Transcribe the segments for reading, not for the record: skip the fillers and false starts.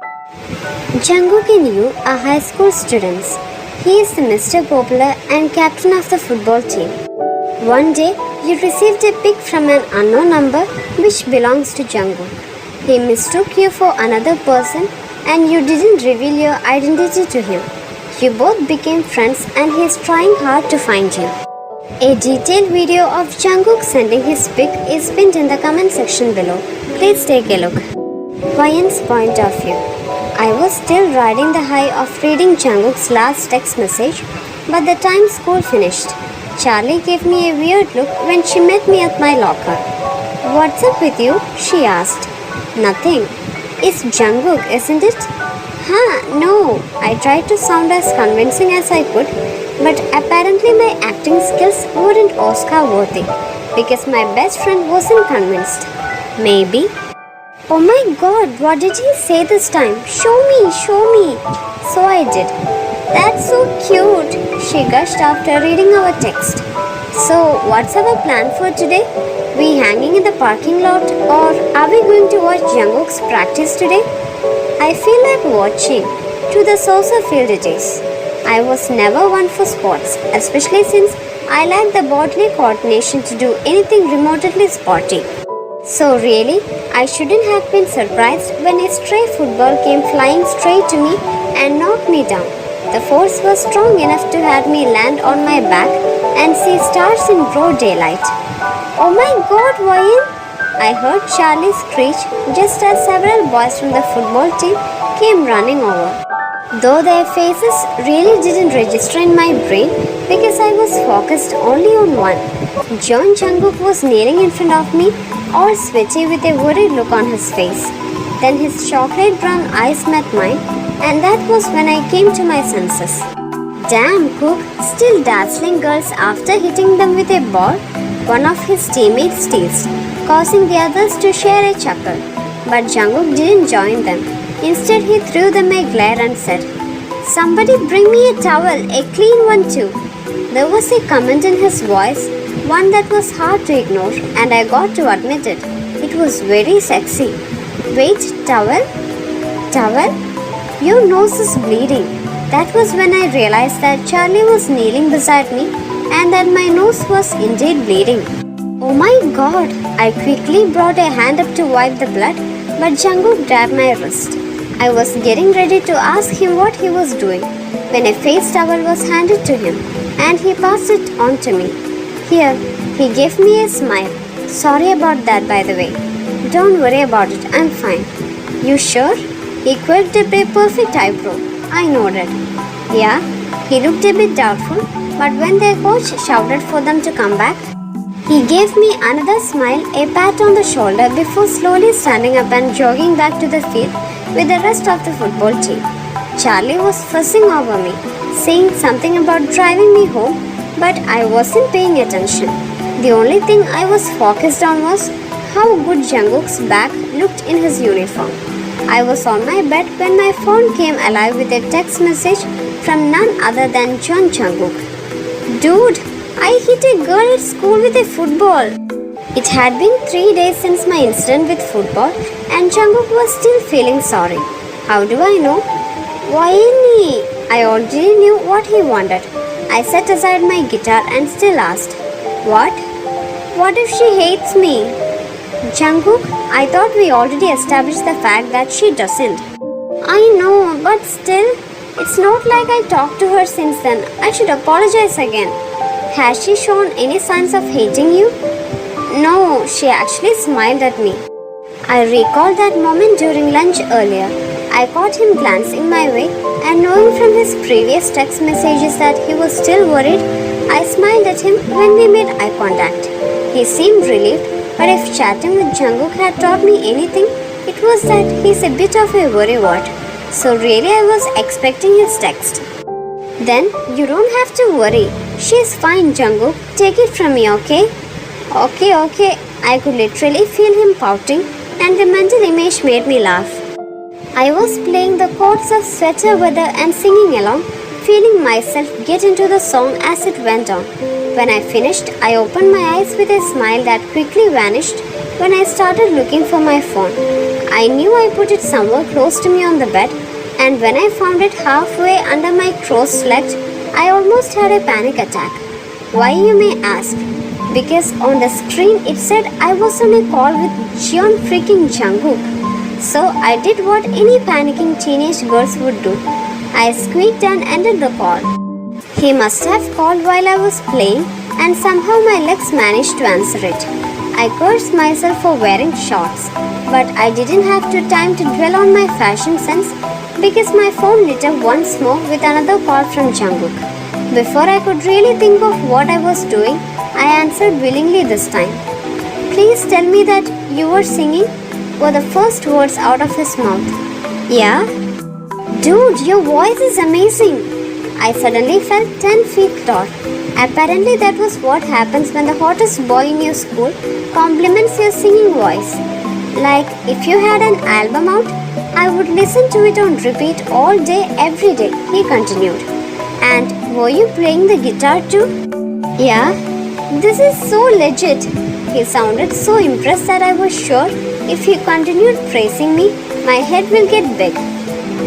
Jungkook and you are high school students. He is the Mr. Popular and captain of the football team. One day, you received a pic from an unknown number which belongs to Jungkook. He mistook you for another person and you didn't reveal your identity to him. You both became friends and he is trying hard to find you. A detailed video of Jungkook sending his pic is pinned in the comment section below. Please take a look. Ryan's point of view. I was still riding the high of reading Jungkook's last text message, but the time school finished. Charlie gave me a weird look when she met me at my locker. "What's up with you?" she asked. "Nothing. It's Jungkook, isn't it?" No. I tried to sound as convincing as I could, but apparently my acting skills weren't Oscar worthy because my best friend wasn't convinced. Maybe. "Oh my god, what did he say this time? Show me. So I did. "That's so cute," she gushed after reading our text. "So, what's our plan for today? We hanging in the parking lot or are we going to watch Jungkook's practice today?" I feel like watching. To the saucer field it is. I was never one for sports, especially since I lack the bodily coordination to do anything remotely sporty. So really, I shouldn't have been surprised when a stray football came flying straight to me and knocked me down. The force was strong enough to have me land on my back and see stars in broad daylight. "Oh my god, Ryan!" I heard Charlie screech just as several boys from the football team came running over. Though their faces really didn't register in my brain because I was focused only on one. Jungkook was kneeling in front of me, all sweaty with a worried look on his face. Then his chocolate brown eyes met mine, and that was when I came to my senses. "Damn, Cook, still dazzling girls after hitting them with a ball," one of his teammates teased, causing the others to share a chuckle. But Jungkook didn't join them. Instead, he threw them a glare and said, "Somebody bring me a towel, a clean one too." There was a comment in his voice, one that was hard to ignore, and I got to admit it. It was very sexy. "Wait, towel? Towel? Your nose is bleeding." That was when I realized that Charlie was kneeling beside me and that my nose was indeed bleeding. "Oh my god!" I quickly brought a hand up to wipe the blood, but Jungkook grabbed my wrist. I was getting ready to ask him what he was doing when a face towel was handed to him and he passed it on to me. "Here," he gave me a smile. "Sorry about that, by the way." "Don't worry about it, I'm fine." "You sure?" He quirked up a perfect eyebrow. I nodded. "Yeah." He looked a bit doubtful, but when their coach shouted for them to come back, he gave me another smile, a pat on the shoulder before slowly standing up and jogging back to the field with the rest of the football team. Charlie was fussing over me, saying something about driving me home, but I wasn't paying attention. The only thing I was focused on was how good Jungkook's back looked in his uniform. I was on my bed when my phone came alive with a text message from none other than Jungkook. "Dude, I hit a girl at school with a football." It had been 3 days since my incident with football and Jungkook was still feeling sorry. How do I know? Why? I already knew what he wanted. I set aside my guitar and still asked, "What? What if she hates me?" "Jungkook, I thought we already established the fact that she doesn't." "I know, but still, it's not like I talked to her since then. I should apologize again." "Has she shown any signs of hating you?" "No, she actually smiled at me." I recalled that moment during lunch earlier. I caught him glancing my way, and knowing from his previous text messages that he was still worried, I smiled at him when we made eye contact. He seemed relieved, but if chatting with Jungkook had taught me anything, it was that he's a bit of a worrywart. So really I was expecting his text. "Then you don't have to worry. She's fine, Jungkook. Take it from me, okay?" Okay. I could literally feel him pouting, and the mental image made me laugh. I was playing the chords of Sweater Weather and singing along, feeling myself get into the song as it went on. When I finished, I opened my eyes with a smile that quickly vanished when I started looking for my phone. I knew I put it somewhere close to me on the bed, and when I found it halfway under my crossed legs, I almost had a panic attack. Why, you may ask? Because on the screen it said I was on a call with Jungkook. So I did what any panicking teenage girls would do. I squeaked and ended the call. He must have called while I was playing, and somehow my legs managed to answer it. I cursed myself for wearing shorts, but I didn't have time to dwell on my fashion sense because my phone lit up once more with another call from Jungkook. Before I could really think of what I was doing, I answered willingly this time. Please tell me that you were singing, were the first words out of his mouth. Yeah? Dude, your voice is amazing. I suddenly felt 10 feet tall. Apparently that was what happens when the hottest boy in your school compliments your singing voice. Like if you had an album out, I would listen to it on repeat all day, every day, he continued. And were you playing the guitar too? Yeah. This is so legit. He sounded so impressed that I was sure if he continued praising me, my head will get big.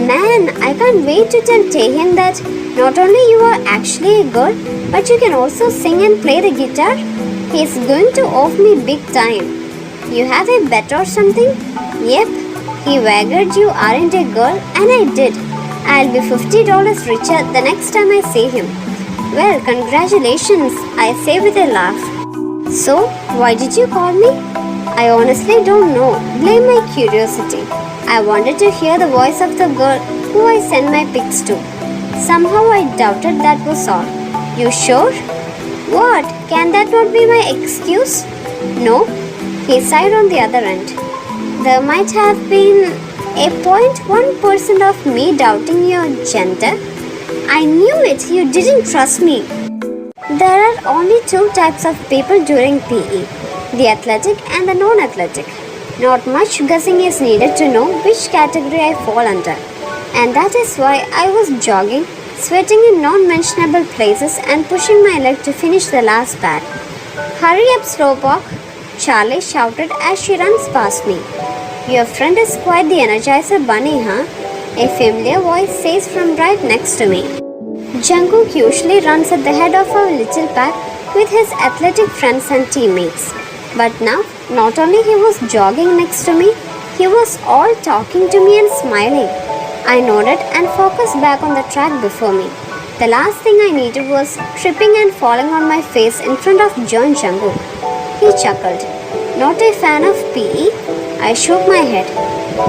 Man, I can't wait to tell Taehyun that not only you are actually a girl, but you can also sing and play the guitar. He's going to off me big time. You have a bet or something? Yep. He waggered you aren't a girl, and I did. I'll be $50 richer the next time I see him. Well, congratulations, I say with a laugh. So, why did you call me? I honestly don't know. Blame my curiosity. I wanted to hear the voice of the girl who I sent my pics to. Somehow I doubted that was all. You sure? What? Can that not be my excuse? No. He sighed on the other end. There might have been a 0.1% of me doubting your gender. I knew it. You didn't trust me. There are only two types of people during PE. The athletic and the non-athletic. Not much guessing is needed to know which category I fall under. And that is why I was jogging, sweating in non-mentionable places and pushing my leg to finish the last pad. Hurry up, Slowpoke, Charlie shouted as she runs past me. Your friend is quite the Energizer Bunny, huh? A familiar voice says from right next to me. Jungkook usually runs at the head of our little pack with his athletic friends and teammates. But now, not only he was jogging next to me, he was all talking to me and smiling. I nodded and focused back on the track before me. The last thing I needed was tripping and falling on my face in front of Jungkook. He chuckled. Not a fan of PE? I shook my head.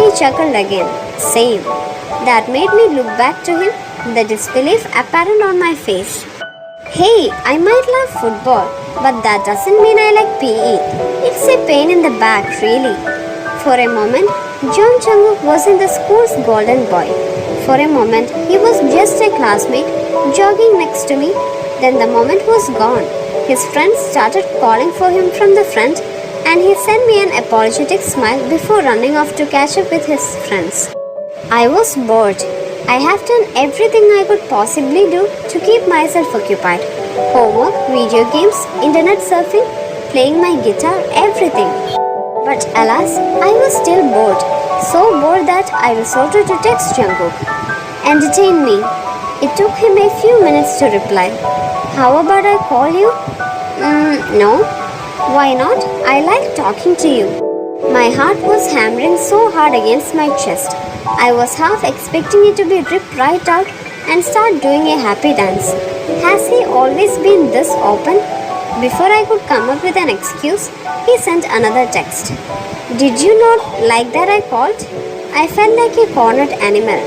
He chuckled again. Same. That made me look back to him, the disbelief apparent on my face. Hey, I might love football, but that doesn't mean I like PE. It's a pain in the back, really. For a moment, Jungkook wasn't the school's golden boy. For a moment, he was just a classmate jogging next to me. Then the moment was gone. His friends started calling for him from the front, and he sent me an apologetic smile before running off to catch up with his friends. I was bored. I have done everything I could possibly do to keep myself occupied. Homework, video games, internet surfing, playing my guitar, everything. But alas, I was still bored. So bored that I resorted to text Jungkook. Entertain me. It took him a few minutes to reply. How about I call you? No. Why not? I like talking to you. My heart was hammering so hard against my chest. I was half expecting it to be ripped right out and start doing a happy dance. Has he always been this open? Before I could come up with an excuse, he sent another text. Did you not like that I called? I felt like a cornered animal.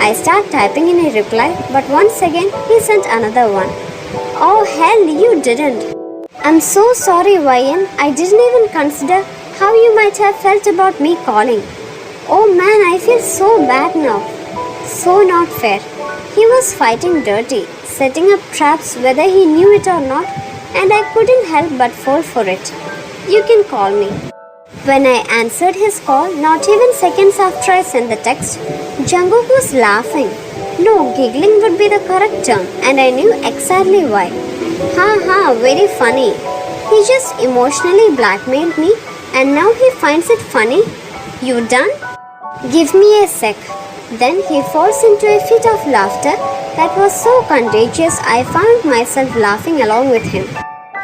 I started typing in a reply, but once again he sent another one. Oh hell, you didn't. I'm so sorry, YN. I didn't even consider how you might have felt about me calling. Oh man, I feel so bad now. So not fair. He was fighting dirty, setting up traps whether he knew it or not, and I couldn't help but fall for it. You can call me. When I answered his call, not even seconds after I sent the text, Jungkook was laughing. No, giggling would be the correct term, and I knew exactly why. Very funny. He just emotionally blackmailed me, and now he finds it funny. You done? Give me a sec. Then he falls into a fit of laughter that was so contagious I found myself laughing along with him.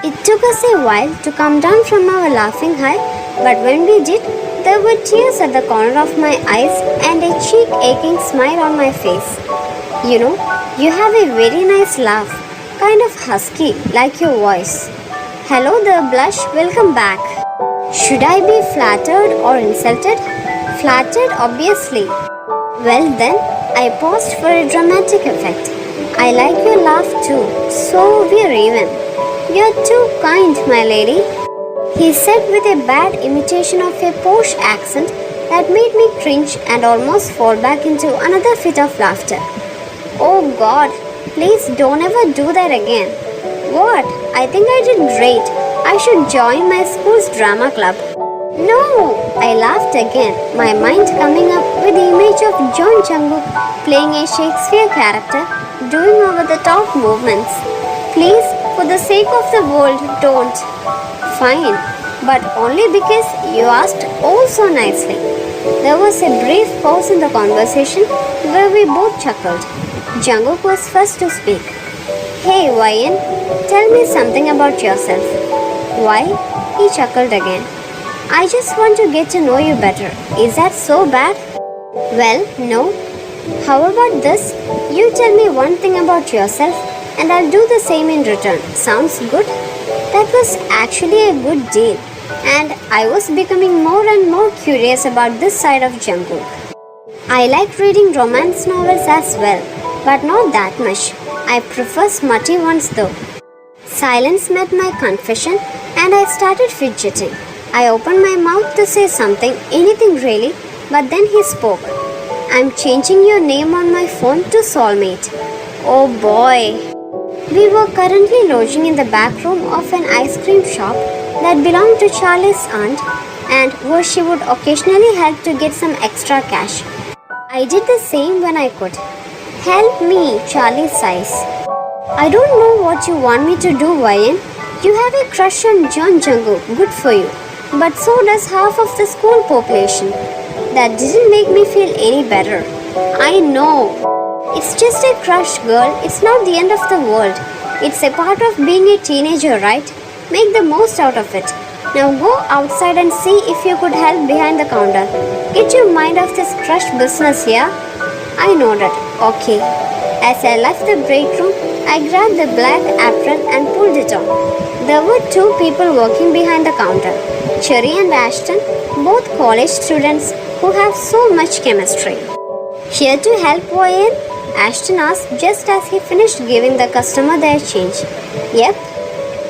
It took us a while to come down from our laughing high, but when we did, there were tears at the corner of my eyes and a cheek-aching smile on my face. You know, you have a very nice laugh, kind of husky, like your voice. Hello there, Blush, welcome back. Should I be flattered or insulted? Flattered, obviously. Well then, I paused for a dramatic effect. I like your laugh too, so we're even. You're too kind, my lady. He said with a bad imitation of a posh accent that made me cringe and almost fall back into another fit of laughter. Oh God, please don't ever do that again. What? I think I did great. I should join my school's drama club. No! I laughed again, my mind coming up with the image of Jungkook playing a Shakespeare character, doing over-the-top movements. Please, for the sake of the world, don't. Fine, but only because you asked oh so nicely. There was a brief pause in the conversation where we both chuckled. Jungkook was first to speak. Hey YN, tell me something about yourself. Why? He chuckled again. I just want to get to know you better. Is that so bad? Well, no. How about this? You tell me one thing about yourself and I'll do the same in return. Sounds good? That was actually a good deal, and I was becoming more and more curious about this side of Jungkook. I like reading romance novels as well, but not that much. I prefer smutty ones though. Silence met my confession and I started fidgeting. I opened my mouth to say something, anything really, but then he spoke. I'm changing your name on my phone to Soulmate. Oh boy. We were currently lodging in the back room of an ice cream shop that belonged to Charlie's aunt and where she would occasionally help to get some extra cash. I did the same when I could. Help me, Charlie sighs. I don't know what you want me to do, YN. You have a crush on Jungkook, good for you. But so does half of the school population. That didn't make me feel any better. I know. It's just a crush, girl. It's not the end of the world. It's a part of being a teenager, right? Make the most out of it. Now go outside and see if you could help behind the counter. Get your mind off this crush business here. I nodded. Okay. As I left the break room, I grabbed the black apron and pulled it on. There were two people working behind the counter. Cherry and Ashton, both college students who have so much chemistry. Here to help, YN? Ashton asked just as he finished giving the customer their change. Yep.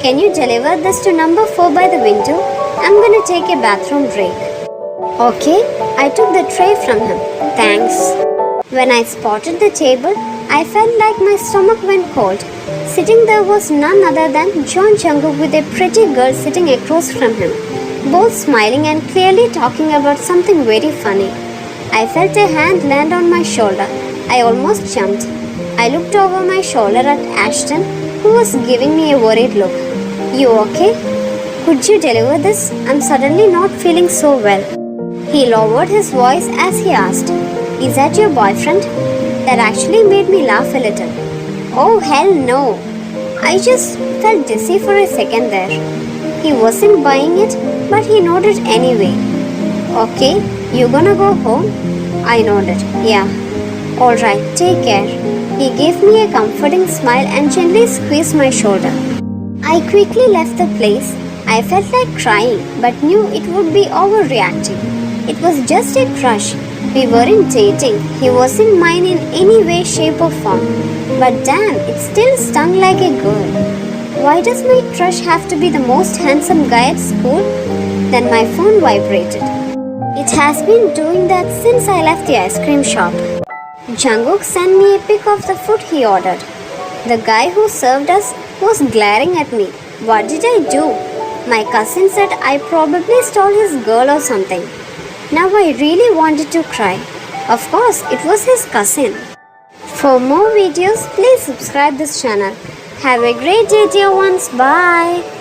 Can you deliver this to number 4 by the window? I'm gonna take a bathroom break. Okay. I took the tray from him. Thanks. When I spotted the table, I felt like my stomach went cold. Sitting there was none other than Jungkook with a pretty girl sitting across from him, both smiling and clearly talking about something very funny. I felt a hand land on my shoulder. I almost jumped. I looked over my shoulder at Ashton, who was giving me a worried look. You okay? Could you deliver this? I'm suddenly not feeling so well. He lowered his voice as he asked, Is that your boyfriend? That actually made me laugh a little. Oh hell no. I just felt dizzy for a second there. He wasn't buying it, but he nodded anyway. Okay, you gonna go home? I nodded. Yeah. Alright, take care. He gave me a comforting smile and gently squeezed my shoulder. I quickly left the place. I felt like crying, but knew it would be overreacting. It was just a crush. We weren't dating. He wasn't mine in any way, shape or form. But damn, it still stung like a girl. Why does my crush have to be the most handsome guy at school? Then my phone vibrated. It has been doing that since I left the ice cream shop. Jungkook sent me a pic of the food he ordered. The guy who served us was glaring at me. What did I do? My cousin said I probably stole his girl or something. Now I really wanted to cry. Of course, it was his cousin. For more videos, please subscribe this channel. Have a great day, dear ones. Bye.